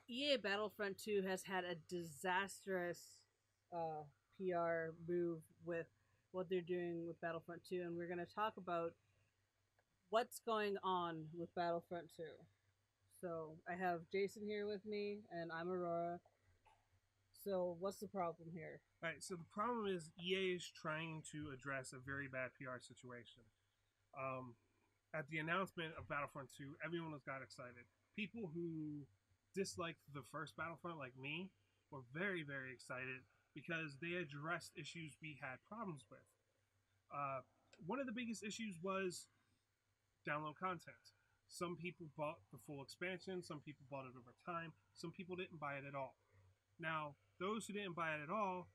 EA Battlefront 2 has had a disastrous PR move with what they're doing with Battlefront 2, and we're going to talk about what's going on with Battlefront 2. So I have Jason here with me, and I'm Aurora. So what's the problem here? All right, so the problem is EA is trying to address a very bad PR situation. Um, at the announcement of Battlefront 2, everyone was got excited. People who disliked the first Battlefront, like me, were very, very excited because they addressed issues we had problems with. Uh, One of the biggest issues was download content. Some people bought the full expansion, some people bought it over time, some people didn't buy it at all. Now, those who didn't buy it at all,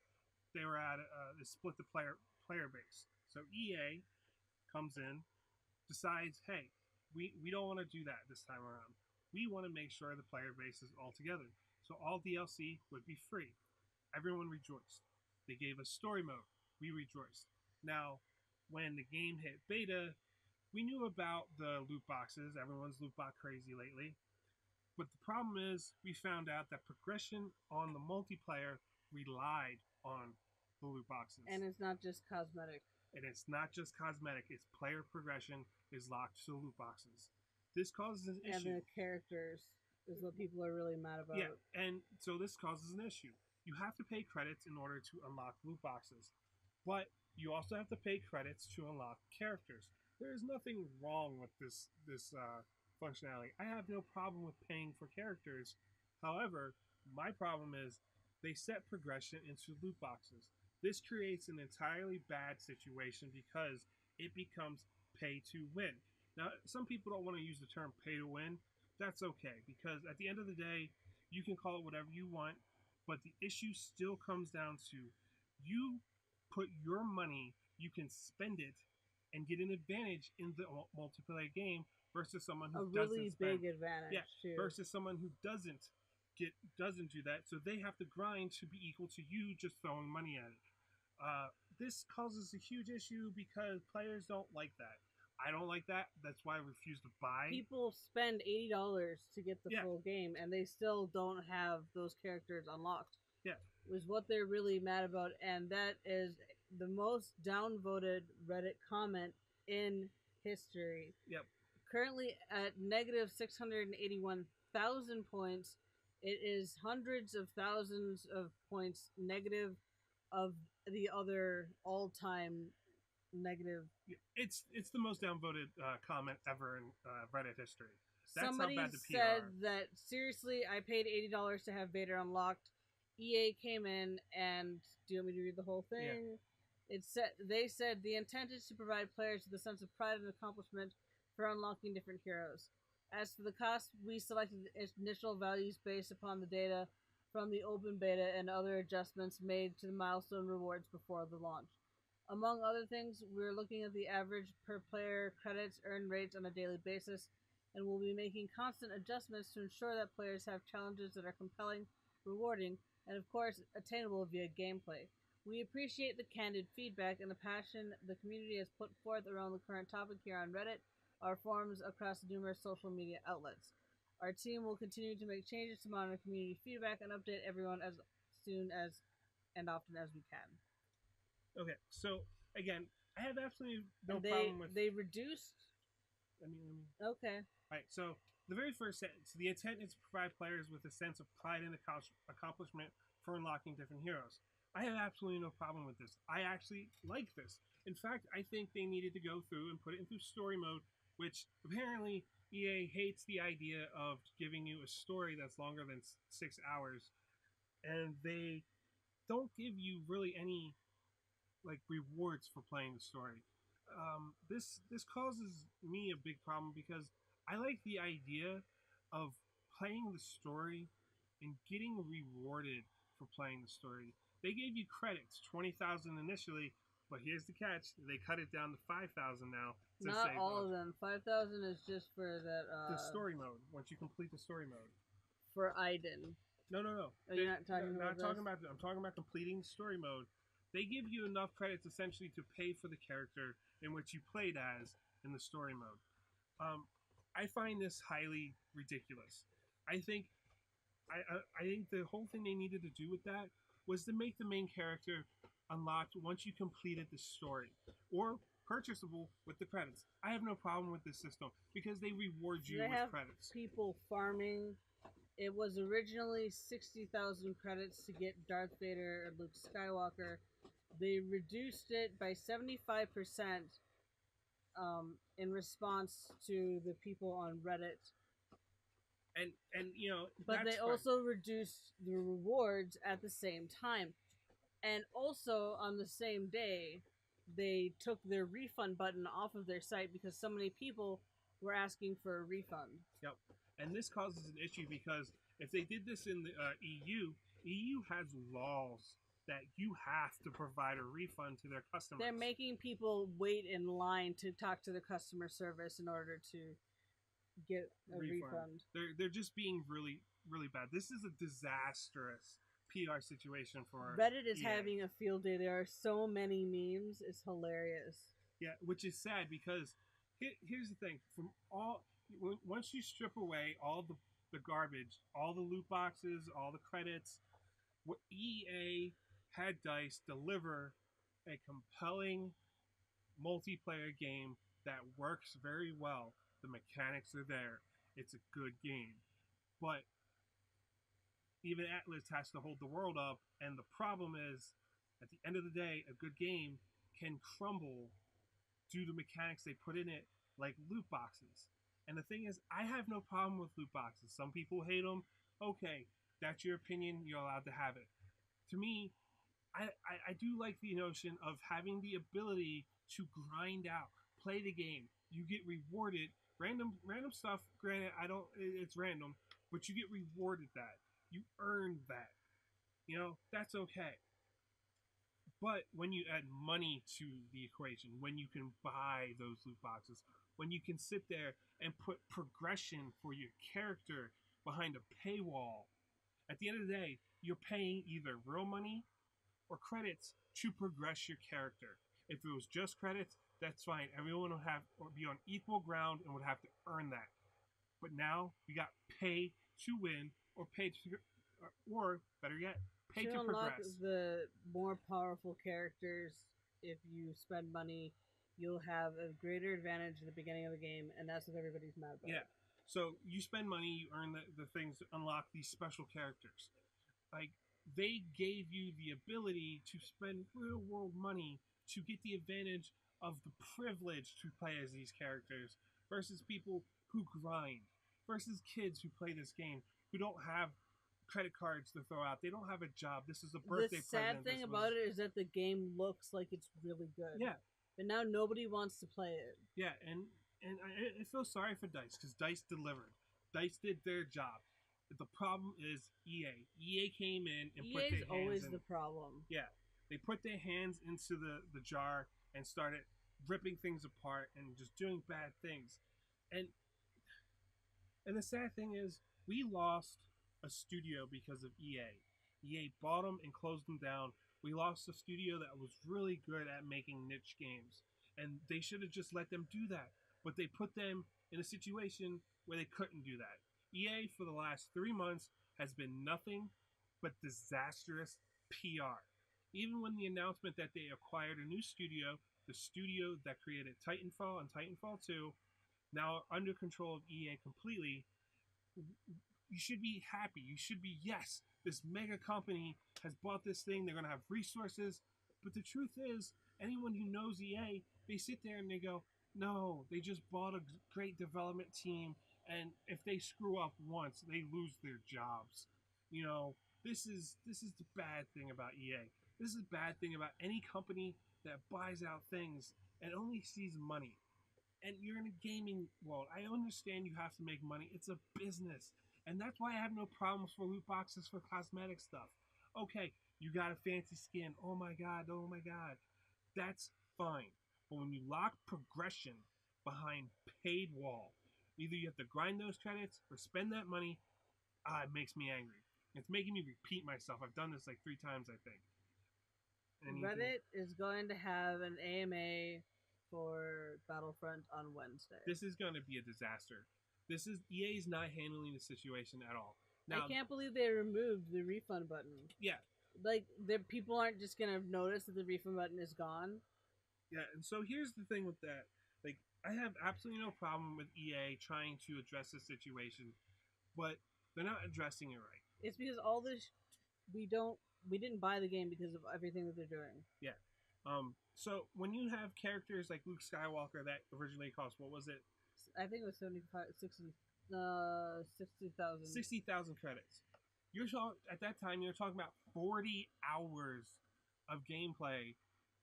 they were at they split the player base. So EA comes in, decides, hey, we don't want to do that this time around. We want to make sure the player base is all together. So all DLC would be free. Everyone rejoiced. They gave us story mode. We rejoiced. Now, when the game hit beta, we knew about the loot boxes. Everyone's loot box crazy lately. But the problem is, we found out that progression on the multiplayer relied on the loot And boxes. it's not just cosmetic. And it's not just cosmetic, it's player progression is locked to the loot boxes. This causes an And issue. the characters is what people are really mad Yeah, about. and so this causes an issue. You have to pay credits in order to unlock loot boxes, but you also have to pay credits to unlock characters. There is nothing wrong with this functionality. I have no problem with paying for characters. However, my problem is they set progression into loot boxes. This creates an entirely bad situation because it becomes pay to win. Now, some people don't want to use the term pay to win. That's okay because at the end of the day, you can call it whatever you want, but the issue still comes down to you put your money, you can spend it and get an advantage in the multiplayer game versus someone who A doesn't really spend. big Yeah, advantage, too. versus someone who doesn't do that, so they have to grind to be equal to you just throwing money at it. This causes a huge issue because players don't like that. I don't like that. That's why I refuse to buy. People spend $80 to get the Yeah, full game, and they still don't have those characters unlocked. yeah, Was what they're really mad about, and that is the most downvoted Reddit comment in history. yep. Currently at negative 681,000 points, it is hundreds of thousands of points negative of the other all-time negative. It's the most downvoted comment ever in Reddit history. That's how Somebody bad the PR. said that seriously, I paid $80 to have Vader unlocked. EA came in and do you want me to read the whole Yeah, thing? It said they said the intent is to provide players with a sense of pride and accomplishment for unlocking different heroes. As for the cost, we selected initial values based upon the data from the open beta and other adjustments made to the milestone rewards before the launch. Among other things, we're looking at the average per player credits earned rates on a daily basis, and we'll be making constant adjustments to ensure that players have challenges that are compelling, rewarding, and of course, attainable via gameplay. We appreciate the candid feedback and the passion the community has put forth around the current topic here on Reddit, our forums across numerous social media outlets. Our team will continue to make changes to monitor community feedback and update everyone as soon as and often as we can. okay. So again, I have absolutely no And problem with. they reduced. I mean, Okay. all right. So the very first sentence: the intent is to provide players with a sense of pride and accomplishment for unlocking different heroes. I have absolutely no problem with this. I actually like this. In fact, I think they needed to go through and put it into story mode, which apparently EA hates the idea of giving you a story that's longer than 6 hours, and they don't give you really any like rewards for playing the story. This causes me a big problem because I like the idea of playing the story and getting rewarded for playing the story. They gave you credits, 20,000 initially, but here's the catch: they cut it down to 5,000 now to Not save all of them. 5,000 is just for that the story mode. Once you complete the story mode, for Aiden. no, no, no. Oh, you're not talking about Not talking this? about. I'm talking about completing the story mode. They give you enough credits essentially to pay for the character in which you played as in the story mode. Um, I find this highly ridiculous. I think I think the whole thing they needed to do with that was to make the main character unlocked once you completed the story, or purchasable with the credits. I have no problem with this system because they reward you They with have credits. people farming. It was originally 60,000 credits to get Darth Vader and Luke Skywalker. They reduced it by 75% in response to the people on Reddit. And you know, But that's they fine. also reduced the rewards at the same time. And also on the same day, they took their refund button off of their site because so many people were asking for a refund. Yep. And this causes an issue because if they did this in the EU has laws that you have to provide a refund to their customers. They're making people wait in line to talk to the customer service in order to get a refund. They're just being really bad. This is a disastrous PR situation for Reddit is EA. having a field day. There are so many memes. It's hilarious. Yeah, which is sad because here's the thing: once you strip away all the garbage, all the loot boxes, all the credits, what EA had DICE deliver a compelling multiplayer game that works very well. The mechanics are there. It's a good game. But even Atlas has to hold the world up, and the problem is, at the end of the day, a good game can crumble due to mechanics they put in it, like loot boxes. And the thing is, I have no problem with loot boxes. Some people hate them. Okay, that's your opinion. You're allowed to have it. To me, I do like the notion of having the ability to grind out, play the game. You get rewarded. Random stuff, granted, it's random, but you get rewarded that. You earned that. You know, that's okay. But when you add money to the equation, when you can buy those loot boxes, when you can sit there and put progression for your character behind a paywall, at the end of the day, you're paying either real money or credits to progress your character. If it was just credits, that's fine. Everyone would be on equal ground and would have to earn that. But now we got pay to win, or or better yet, pay to unlock progress. The more powerful characters, if you spend money, you'll have a greater advantage at the beginning of the game, and that's what everybody's mad about. Yeah. So you spend money, you earn the things to unlock these special characters. Like, they gave you the ability to spend real world money to get the advantage of the privilege to play as these characters versus people who grind, versus kids who play this game who don't have credit cards to throw out. They don't have a job. This is a birthday present. The sad thing about it is that the game looks like it's really good. Yeah. But now nobody wants to play it. Yeah, and I feel sorry for DICE because DICE delivered. DICE did their job. The problem is EA. EA came in and put their hands always in. The problem. Yeah, they put their hands into the jar and started ripping things apart and just doing bad things. And the sad thing is, we lost a studio because of EA. EA bought them and closed them down. We lost a studio that was really good at making niche games, and they should have just let them do that. But they put them in a situation where they couldn't do that. EA for the last 3 months has been nothing but disastrous PR. Even when the announcement that they acquired a new studio, the studio that created Titanfall and Titanfall 2, now under control of EA completely, you should be happy. You should be, yes, this mega company has bought this thing. They're going to have resources. But the truth is, anyone who knows EA, they sit there and they go, no, they just bought a great development team. And if they screw up once, they lose their jobs. You know, this is the bad thing about EA. This is the bad thing about any company that buys out things and only sees money. And you're in a gaming world. I understand you have to make money. It's a business. And that's why I have no problems for loot boxes for cosmetic stuff. Okay, you got a fancy skin. Oh my god, oh my god. That's fine. But when you lock progression behind paid wall, either you have to grind those credits or spend that money, it makes me angry. It's making me repeat myself. I've done this like 3 times, I think. Reddit is going to have an AMA for Battlefront on Wednesday. This is going to be a disaster. EA is not handling the situation at all. Now, I can't believe they removed the refund button. Yeah. Like, people aren't just gonna notice that the refund button is gone. Yeah, and so here's the thing with that. Like, I have absolutely no problem with EA trying to address this situation, but they're not addressing it right. It's because all this we didn't buy the game because of everything that they're doing. Yeah. So when you have characters like Luke Skywalker that originally cost, what was it? I think it was 60,000. 60,000 credits. At that time you're talking about 40 hours of gameplay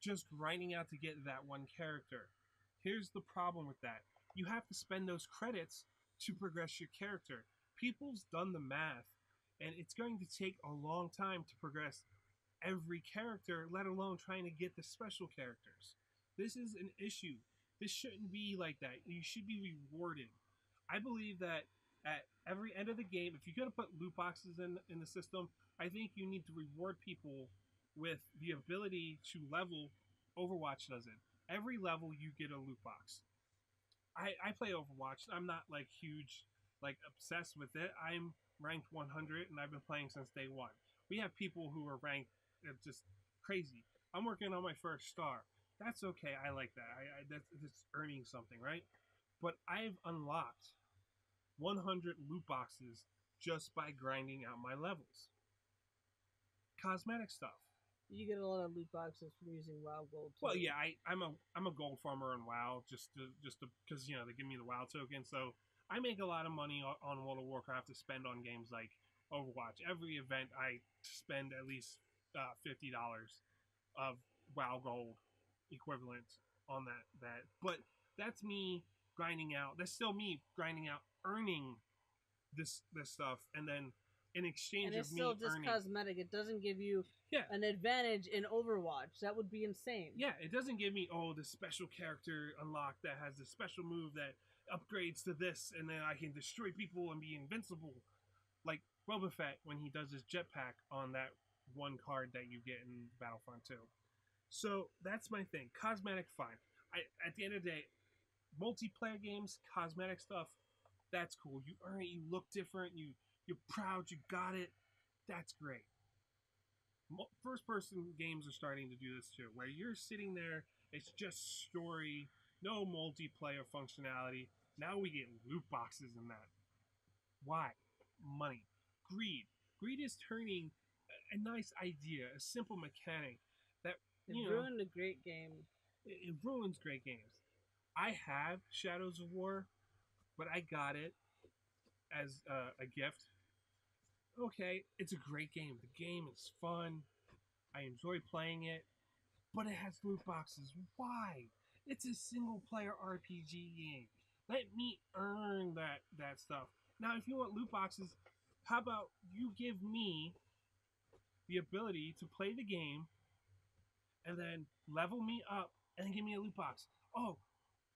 just grinding out to get that one character. Here's the problem with that. You have to spend those credits to progress your character. People's done the math, and it's going to take a long time to progress every character, let alone trying to get the special characters. This is an issue. This shouldn't be like that. You should be rewarded. I believe that at every end of the game, if you're going to put loot boxes in the system, I think you need to reward people with the ability to level. Overwatch does it. Every level you get a loot box. I play Overwatch. I'm not like huge, like obsessed with it. I'm ranked 100 and I've been playing since day one. We have people who are ranked just crazy. I'm working on my first star. That's okay. I like that. That's earning something, right? But I've unlocked 100 loot boxes just by grinding out my levels. Cosmetic stuff. You get a lot of loot boxes from using WoW Gold. Too. Well, yeah, I'm a gold farmer on WoW just because they give me the WoW token. So I make a lot of money on World of Warcraft to spend on games like Overwatch. Every event I spend at least $50 of WoW Gold equivalent on that. But that's me grinding out. That's still me grinding out, earning this stuff, and then in exchange and it's of me still just earning. Cosmetic. It doesn't give you an advantage in Overwatch. That would be insane. Yeah, it doesn't give me this special character unlocked that has this special move that upgrades to this, and then I can destroy people and be invincible, like Boba Fett when he does his jetpack on that one card that you get in Battlefront 2. So that's my thing. Cosmetic, fine. At the end of the day, multiplayer games, cosmetic stuff, that's cool. You earn it. You look different. You're proud. You got it. That's great. First-person games are starting to do this too, where you're sitting there. It's just story, no multiplayer functionality. Now we get loot boxes in that. Why? Money. Greed. Greed is turning a nice idea, a simple mechanic that ruined a great game. It ruins great games. I have Shadows of War, but I got it as a gift. Okay, it's a great game. The game is fun. I enjoy playing it, but it has loot boxes. Why? It's a single-player RPG game. Let me earn that stuff. Now, if you want loot boxes, how about you give me the ability to play the game and then level me up and give me a loot box? Oh,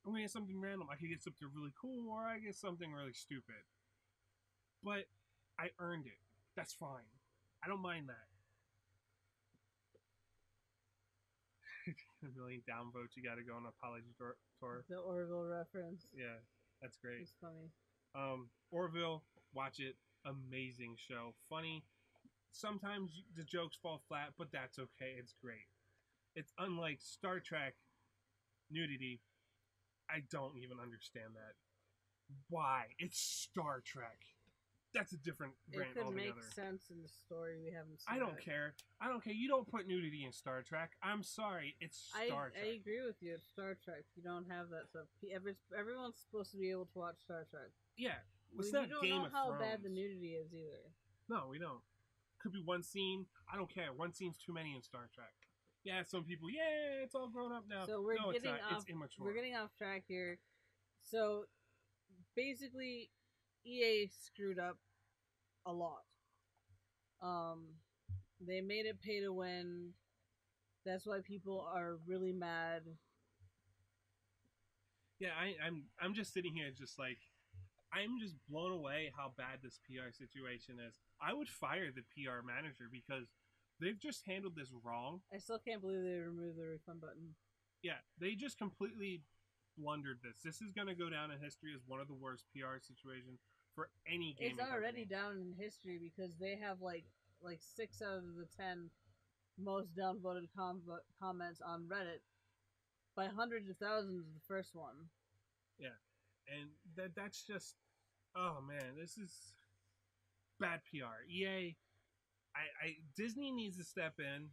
I'm gonna get something random. I could get something really cool, or I get something really stupid. But I earned it. That's fine. I don't mind that. A million downvotes. You got to go on an apology tour. The Orville reference. Yeah, that's great. It's funny. Orville, watch it. Amazing show. Funny. Sometimes the jokes fall flat, but that's okay. It's great. It's unlike Star Trek nudity. I don't even understand that. Why? It's Star Trek. That's a different brand altogether. It could make sense in the story we haven't seen. I don't care. I don't care. You don't put nudity in Star Trek. I'm sorry. It's Star Trek. I agree with you. It's Star Trek. You don't have that stuff. Everyone's supposed to be able to watch Star Trek. Yeah. It's not Game of Thrones. You don't know how bad the nudity is either. No, we don't. Could be one scene. I don't care. One scene's too many in Star Trek. Yeah, some people, it's all grown up now. So it's immature. We're getting off track here. So basically, EA screwed up a lot. They made it pay to win. That's why people are really mad. Yeah, I'm just sitting here just like, I'm just blown away how bad this PR situation is. I would fire the PR manager because they've just handled this wrong. I still can't believe they removed the refund button. Yeah, they just completely blundered this. This is going to go down in history as one of the worst PR situations for any gaming It's already company. down in history because they have like 6 out of the 10 most downvoted comments on Reddit by hundreds of thousands of the first one. Yeah, and that's just, oh man, this is bad PR. EA, Disney needs to step in,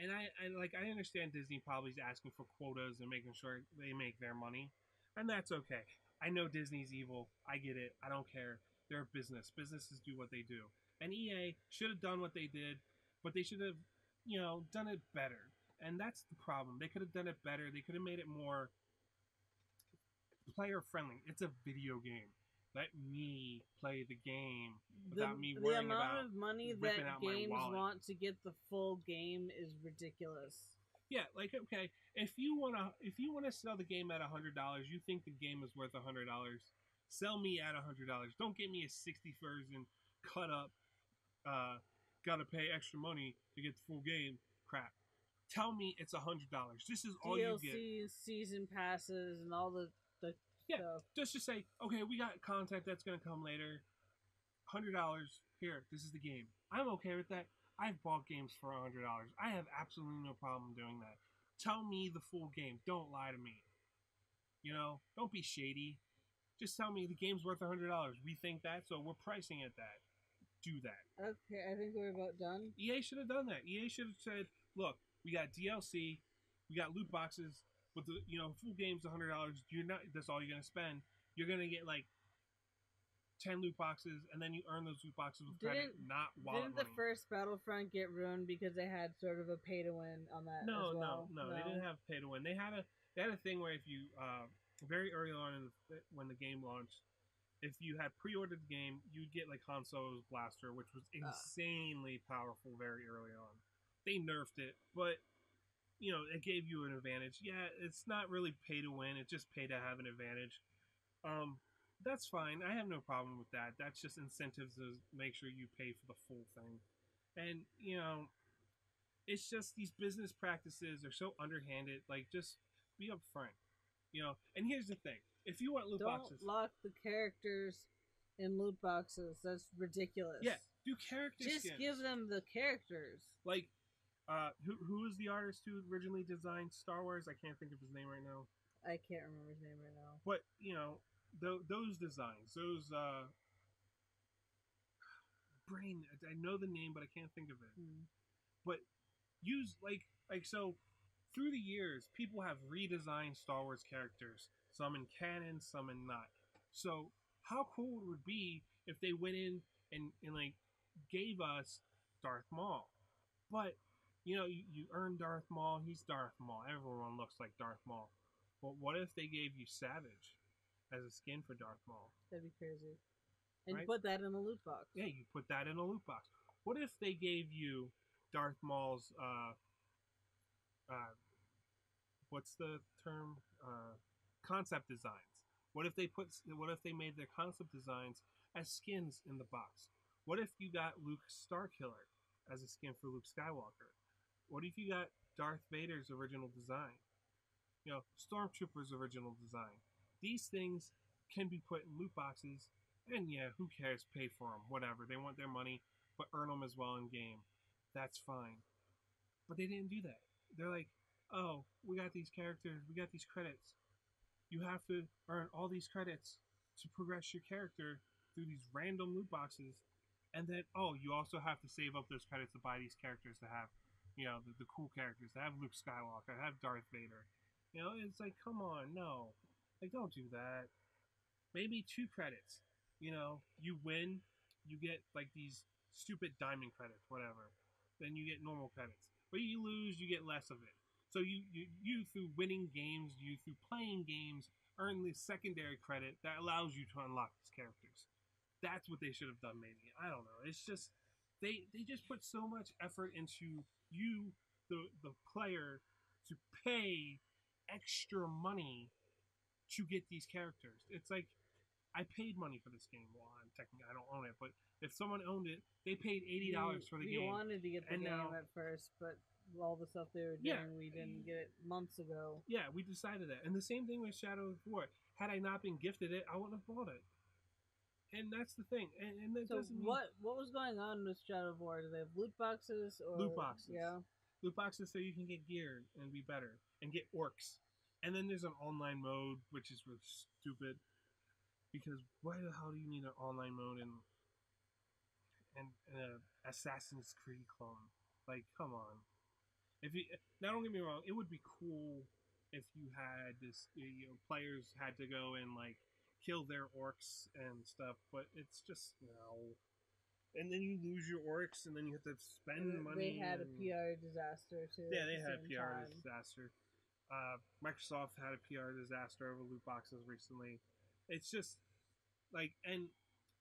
and I understand Disney probably is asking for quotas and making sure they make their money, and that's okay. I know Disney's evil. I get it. I don't care. They're a business. Businesses do what they do, and EA should have done what they did, but they should have, done it better. And that's the problem. They could have done it better. They could have made it more player friendly. It's a video game. Let me play the game without me The worrying amount about of money ripping that out my games wallet. want to get the full game is ridiculous. Yeah, like, okay, if you wanna sell the game at $100, you think the game is worth $100, sell me at $100. Don't give me a 60 version cut up. Gotta pay extra money to get the full game. Crap. Tell me it's $100. This is all you get. DLCs, season passes, and all the Yeah, stuff. just say, okay, we got content that's gonna come later. $100 here. This is the game. I'm okay with that. I've bought games for $100. I have absolutely no problem doing that. Tell me the full game. Don't lie to me. Don't be shady. Just tell me the game's worth $100. We think that, so we're pricing it that. Do that. Okay, I think we're about done. EA should have done that. EA should have said, look, we got DLC, we got loot boxes, but the full game's $100. That's all you're gonna spend. You're gonna get like 10 loot boxes, and then you earn those loot boxes with credit, not wallet Didn't money. the first Battlefront get ruined because they had sort of a pay to win on that? No, as well? no, they didn't have pay to win. They had a thing where if you very early on when the game launched, if you had pre-ordered the game, you'd get like Han Solo's blaster, which was insanely powerful very early on. They nerfed it, but it gave you an advantage. Yeah, it's not really pay to win; it's just pay to have an advantage. That's fine. I have no problem with that. That's just incentives to make sure you pay for the full thing. And it's just these business practices are so underhanded. Like, just be upfront. And here's the thing: if you want loot boxes, don't lock the characters in loot boxes. That's ridiculous. yeah, do character just skins. give them the characters. Like, who is the artist who originally designed Star Wars? I can't think of his name right now. I can't remember his name right now. But those designs, those brain. I know the name, but I can't think of it. But use like so. Through the years, people have redesigned Star Wars characters, some in canon, some in not. So how cool it would be if they went in and like gave us Darth Maul. But you earn Darth Maul, he's Darth Maul. Everyone looks like Darth Maul. But what if they gave you Savage as a skin for Darth Maul? That'd be crazy. And Right? you put that in a loot box. Yeah, you put that in a loot box. What if they gave you Darth Maul's what's the term? Concept designs. What if they made their concept designs as skins in the box? What if you got Luke Starkiller as a skin for Luke Skywalker? What if you got Darth Vader's original design? Stormtrooper's original design. These things can be put in loot boxes, and yeah, who cares? Pay for them, whatever. They want their money, but earn them as well in game. That's fine. But they didn't do that. They're like, oh, we got these characters, we got these credits. You have to earn all these credits to progress your character through these random loot boxes. And then, you also have to save up those credits to buy these characters to have, the cool characters, to have Luke Skywalker, to have Darth Vader. It's like, come on, no. Like, don't do that. Maybe 2 credits. You win, you get, like, these stupid diamond credits, whatever. Then you get normal credits. But you lose, you get less of it. So you through winning games, you through playing games, earn the secondary credit that allows you to unlock these characters. That's what they should have done, maybe. I don't know. It's just they just put so much effort into you, the player, to pay extra money to get these characters. It's like, I paid money for this game. Well, technically I don't own it, but if someone owned it, they paid $80 for the game. We wanted to get the game now, at first, but all the stuff they were doing, we didn't get it months ago. Yeah, we decided that. And the same thing with Shadow of War. Had I not been gifted it, I wouldn't have bought it. And that's the thing. And that So doesn't mean what was going on with Shadow of War? Do they have loot boxes or loot boxes. Yeah. Loot boxes so you can get gear and be better and get orcs. And then there's an online mode, which is really stupid. Because why the hell do you need an online mode in an Assassin's Creed clone? Like, come on. If you now, don't get me wrong, it would be cool if you had this. Players had to go and like kill their orcs and stuff, but it's just And then you lose your orcs, and then you have to spend money. They had a PR disaster too. Yeah, they had a PR disaster. Microsoft had a PR disaster over loot boxes recently. It's just like, and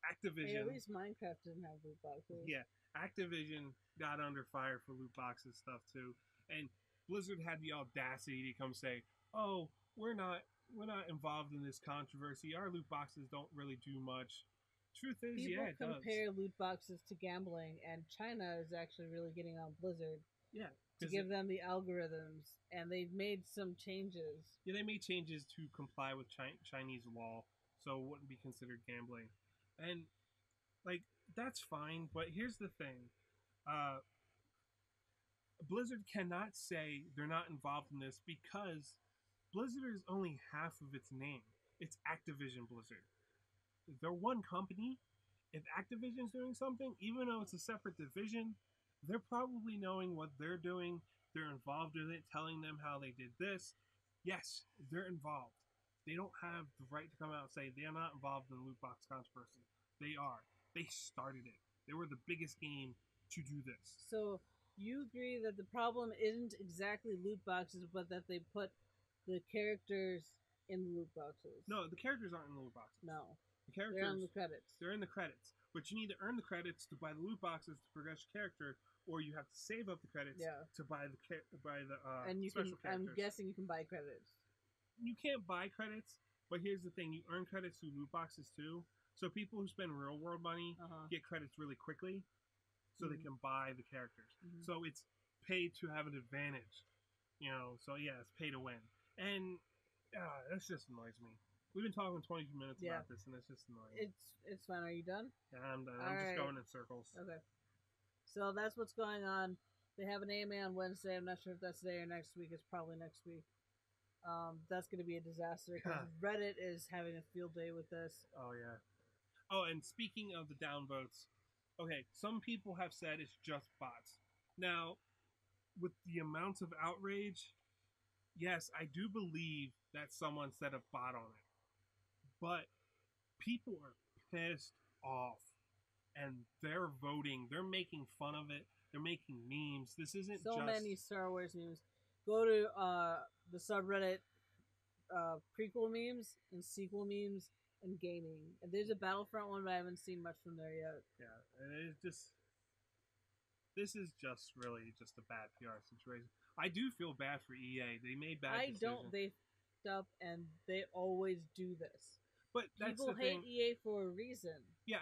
Activision. Hey, at least Minecraft didn't have loot boxes. Yeah, Activision got under fire for loot boxes stuff too, and Blizzard had the audacity to come say, "Oh, we're not involved in this controversy. Our loot boxes don't really do much." Truth is, people it compare does. loot boxes to gambling, and China is actually really getting on Blizzard. Yeah, to give them the algorithms, and they've made some changes. Yeah, they made changes to comply with Chinese law, so it wouldn't be considered gambling, and like that's fine. But here's the thing: Blizzard cannot say they're not involved in this because Blizzard is only half of its name. It's Activision Blizzard. They're one company. If Activision's doing something, even though it's a separate division, they're probably knowing what they're doing. They're involved in it, telling them how they did this. Yes, they're involved. They don't have the right to come out and say they're not involved in the loot box controversy. They are. They started it. They were the biggest game to do this. So you agree that the problem isn't exactly loot boxes, but that they put the characters in the loot boxes? No, the characters aren't in the loot boxes. No. The characters, they're on the credits. They're in the credits. But you need to earn the credits to buy the loot boxes to progress your character, or you have to save up the credits to buy the and you special can, characters. I'm guessing you can buy credits. You can't buy credits, but here's the thing: you earn credits through loot boxes too. So people who spend real world money get credits really quickly, so they can buy the characters. So it's pay to have an advantage, So yeah, it's pay to win, and that just annoys me. We've been talking 22 minutes about this, and it's just annoying. It's fine. Are you done? Yeah, I'm done. I'm just going in circles. Okay. So that's what's going on. They have an AMA on Wednesday. I'm not sure if that's today or next week. It's probably next week. That's going to be a disaster because Reddit is having a field day with this. Oh, yeah. Oh, and speaking of the downvotes, okay, some people have said it's just bots. Now, with the amounts of outrage, yes, I do believe that someone set a bot on it. But people are pissed off, and they're voting. They're making fun of it. They're making memes. This isn't so just... many Star Wars memes. Go to the subreddit prequel memes and sequel memes and gaming. And there's a Battlefront one, but I haven't seen much from there yet. Yeah, and it's just... This is just really just a bad PR situation. I do feel bad for EA. They made bad decisions. don't. They f***ed up, and they always do this. But that's people hate EA for a reason. Yeah,